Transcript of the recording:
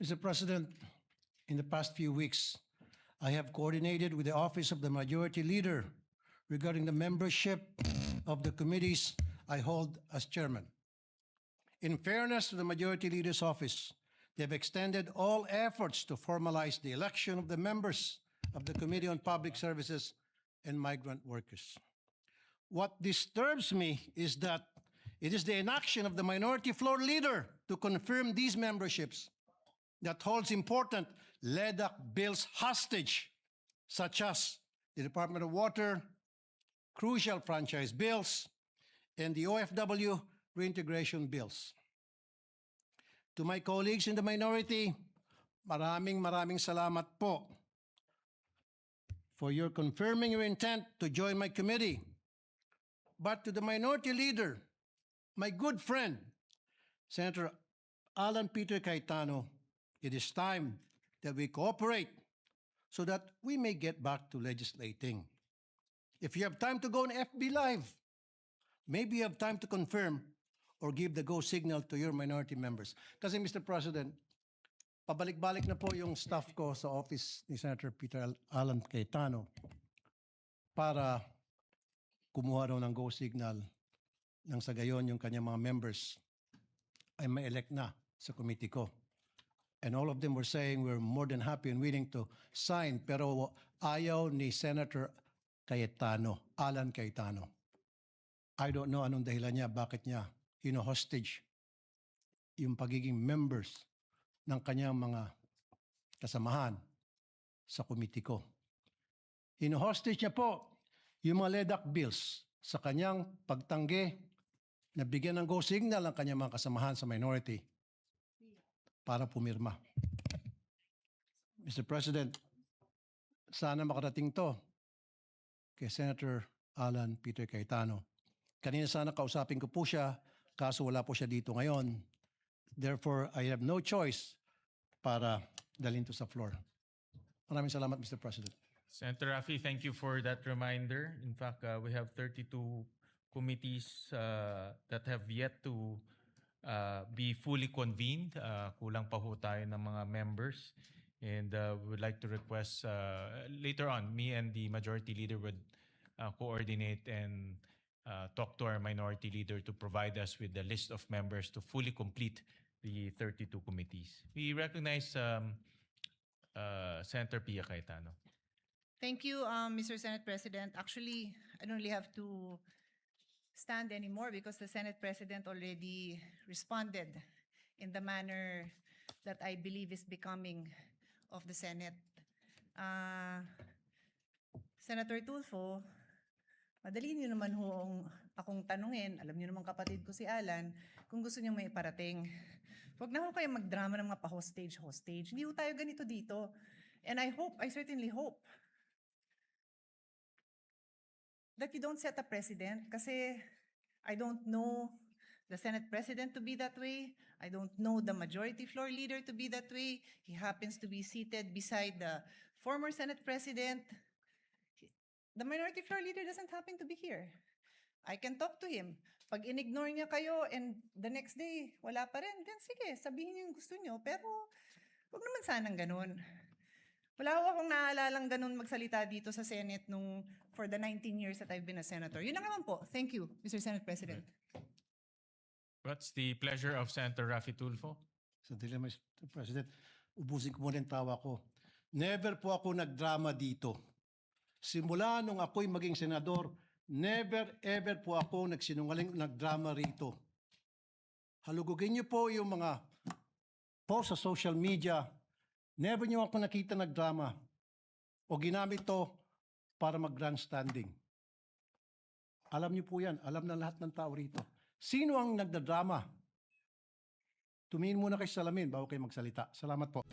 Mr. President, in the past few weeks, I have coordinated with the Office of the Majority Leader regarding the membership of the committees I hold as chairman. In fairness to the Majority Leader's office, they have extended all efforts to formalize the election of the members of the Committee on Public Services and Migrant Workers. What disturbs me is that it is the inaction of the minority floor leader to confirm these memberships that holds important LEDAC bills hostage, such as the Department of Water, crucial franchise bills, and the OFW reintegration bills. To my colleagues in the minority, maraming salamat po for your confirming your intent to join my committee. But to the minority leader, my good friend, Senator Alan Peter Cayetano, it is time that we cooperate so that we may get back to legislating. If you have time to go on FB Live, maybe you have time to confirm or give the go signal to your minority members. Kasi Mr. President, pabalik-balik na po yung staff ko sa office ni Senator Peter Alan Cayetano para kumuha raw ng go signal nang sa gayon yung kanyang mga members ay ma-elect na sa committee ko. And all of them were saying we're more than happy and willing to sign, pero ayaw ni Senator Cayetano, Alan Cayetano. I don't know anong dahilan niya, bakit niya hostage yung pagiging members ng kanyang mga kasamahan sa committee ko. Hostage niya po yung mga LEDAC bills sa kanyang pagtanggi na bigyan ng go signal ang kanyang mga kasamahan sa minority para pumirma. Mr. President, sana makarating to kay Senator Alan Peter Cayetano. Kanina sana kausapin ko po siya, kaso wala po siya dito ngayon. Therefore, I have no choice para dalhin to sa floor. Maraming salamat, Mr. President. Senator Raffy, thank you for that reminder. In fact, we have 32 committees that have yet to be fully convened. Kulang pa ho tayo ng mga members. And we would like to request later on, me and the majority leader would coordinate and talk to our minority leader to provide us with the list of members to fully complete the 32 committees. We recognize Senator Pia Cayetano. Thank you, Mr. Senate President. Actually, I don't really have to stand anymore because the Senate President already responded in the manner that I believe is becoming of the Senate. Senator Tulfo, madali niyo naman ho akong tanungin, alam niyo naman kapatid ko si Alan, kung gusto niyo may iparating. Huwag na ho kayo magdrama ng mga pa-hostage. Hindi ho tayo ganito dito. And I certainly hope, that you don't set a precedent kasi I don't know the Senate President to be that way. I don't know the majority floor leader to be that way. He happens to be seated beside the former Senate President. The minority floor leader doesn't happen to be here. I can talk to him. Pag in-ignore niya kayo and the next day, wala pa rin, then sige, sabihin niyo yung gusto niyo. Pero wag naman sanang ganun. Wala ko akong naalalang ganun magsalita dito sa Senate for the 19 years that I've been a senator. Yun lang naman po. Thank you, Mr. Senate President. What's the pleasure of Senator Raffy Tulfo? Sandali, Mr. President, ubusin ko muna yung tawa ko. Never po ako nagdrama dito. Simula nung ako'y maging senador, never ever po ako nagdrama rito. Halugugin niyo po yung mga post sa social media. Never niyo ako nakita nagdrama o ginamit to para mag-grandstanding. Alam niyo po yan. Alam na lahat ng tao rito. Sino ang nagdadrama? Tumingin muna kayo sa salamin bago kayo magsalita. Salamat po.